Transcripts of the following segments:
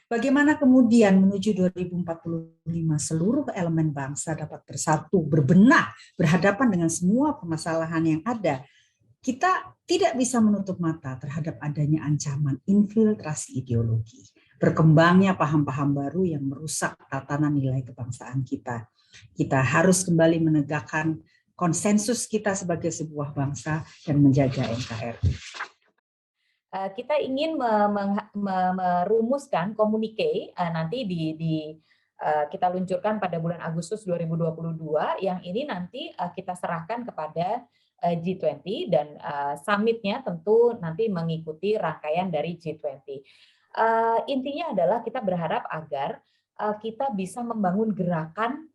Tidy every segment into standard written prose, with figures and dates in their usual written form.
Bagaimana kemudian menuju 2045 seluruh elemen bangsa dapat bersatu, berbenah, berhadapan dengan semua permasalahan yang ada. Kita tidak bisa menutup mata terhadap adanya ancaman infiltrasi ideologi, berkembangnya paham-paham baru yang merusak tatanan nilai kebangsaan kita. Kita harus kembali menegakkan konsensus kita sebagai sebuah bangsa dan menjaga NKRI. Kita ingin merumuskan komunike nanti kita luncurkan pada bulan Agustus 2022 yang ini nanti kita serahkan kepada G20 dan summitnya tentu nanti mengikuti rangkaian dari G20. Intinya adalah kita berharap agar kita bisa membangun gerakan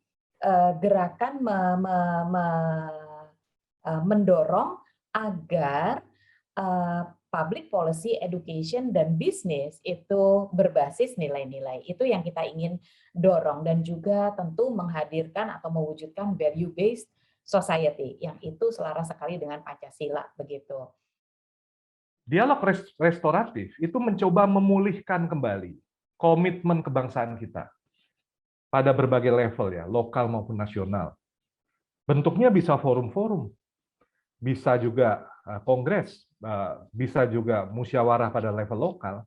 mendorong agar public policy, education, dan bisnis itu berbasis nilai-nilai. Itu yang kita ingin dorong dan juga tentu menghadirkan atau mewujudkan value-based society yang itu selaras sekali dengan Pancasila begitu. Dialog restoratif itu mencoba memulihkan kembali komitmen kebangsaan kita pada berbagai level ya, lokal maupun nasional. Bentuknya bisa forum-forum, bisa juga kongres, bisa juga musyawarah pada level lokal.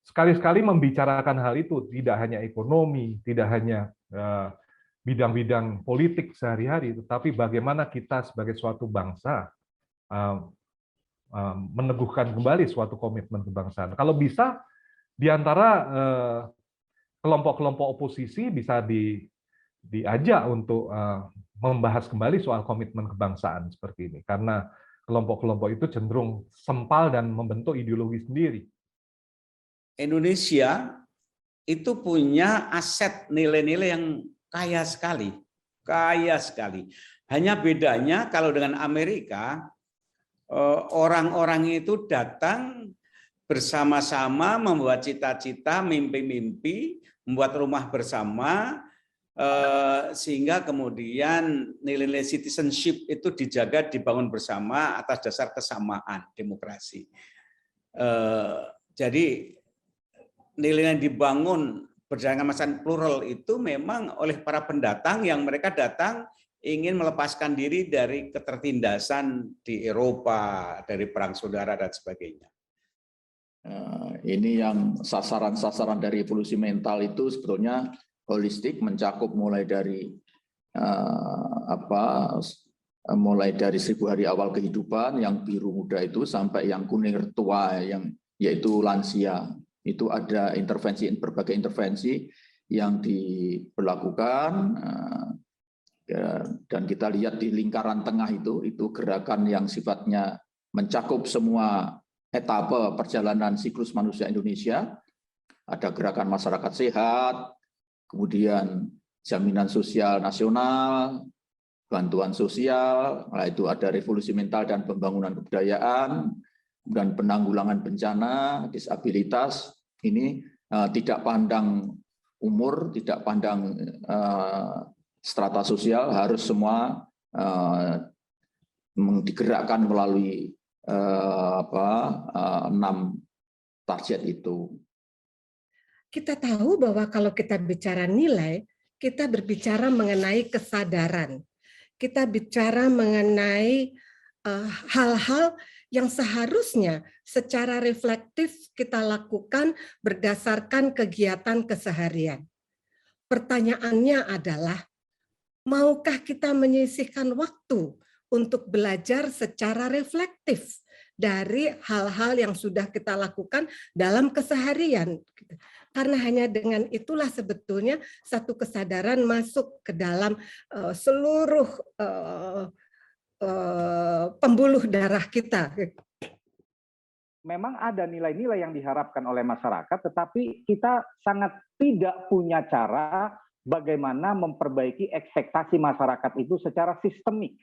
Sekali-sekali membicarakan hal itu, tidak hanya ekonomi, tidak hanya bidang-bidang politik sehari-hari, tetapi bagaimana kita sebagai suatu bangsa meneguhkan kembali suatu komitmen kebangsaan. Kalau bisa, di antara kelompok-kelompok oposisi bisa diajak untuk membahas kembali soal komitmen kebangsaan seperti ini, karena kelompok-kelompok itu cenderung sempal dan membentuk ideologi sendiri. Indonesia itu punya aset nilai-nilai yang kaya sekali. Hanya bedanya kalau dengan Amerika, orang-orang itu datang bersama-sama membuat cita-cita, mimpi-mimpi, membuat rumah bersama, sehingga kemudian nilai-nilai citizenship itu dijaga, dibangun bersama atas dasar kesamaan demokrasi. Jadi nilai yang dibangun berdasarkan masyarakat plural itu memang oleh para pendatang yang mereka datang ingin melepaskan diri dari ketertindasan di Eropa, dari perang saudara dan sebagainya. Ini yang sasaran-sasaran dari evolusi mental itu sebetulnya holistik, mencakup mulai dari mulai dari 1000 hari awal kehidupan yang biru muda itu sampai yang kuning tua yang yaitu lansia. Itu ada berbagai intervensi yang diberlakukan dan kita lihat di lingkaran tengah itu gerakan yang sifatnya mencakup semua etape perjalanan siklus manusia Indonesia. Ada gerakan masyarakat sehat, kemudian jaminan sosial nasional, bantuan sosial, itu ada revolusi mental dan pembangunan kebudayaan, dan penanggulangan bencana, disabilitas. Ini tidak pandang umur, tidak pandang strata sosial, harus semua digerakkan melalui 6 target itu. Kita tahu bahwa kalau kita bicara nilai, kita berbicara mengenai kesadaran. Kita bicara mengenai hal-hal yang seharusnya secara reflektif kita lakukan berdasarkan kegiatan keseharian. Pertanyaannya adalah, maukah kita menyisihkan waktu untuk belajar secara reflektif dari hal-hal yang sudah kita lakukan dalam keseharian? Karena hanya dengan itulah sebetulnya satu kesadaran masuk ke dalam seluruh pembuluh darah kita. Memang ada nilai-nilai yang diharapkan oleh masyarakat, tetapi kita sangat tidak punya cara bagaimana memperbaiki ekspektasi masyarakat itu secara sistemik.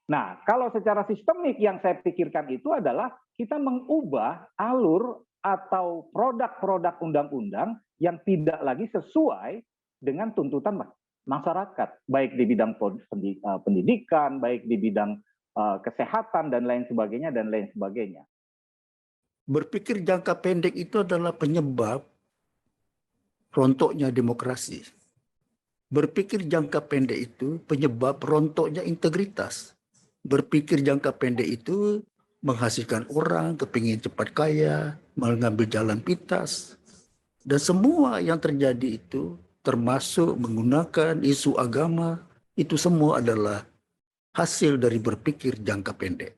Nah, kalau secara sistemik yang saya pikirkan itu adalah kita mengubah alur atau produk-produk undang-undang yang tidak lagi sesuai dengan tuntutan masyarakat, baik di bidang pendidikan, baik di bidang kesehatan dan lain sebagainya dan lain sebagainya. Berpikir jangka pendek itu adalah penyebab rontoknya demokrasi. Berpikir jangka pendek itu penyebab rontoknya integritas. Berpikir jangka pendek itu menghasilkan orang kepingin cepat kaya, mengambil jalan pintas. Dan semua yang terjadi itu termasuk menggunakan isu agama, itu semua adalah hasil dari berpikir jangka pendek.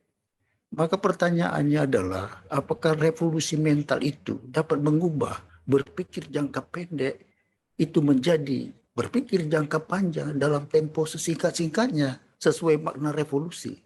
Maka pertanyaannya adalah apakah revolusi mental itu dapat mengubah berpikir jangka pendek itu menjadi berpikir jangka panjang dalam tempo sesingkat-singkatnya sesuai makna revolusi.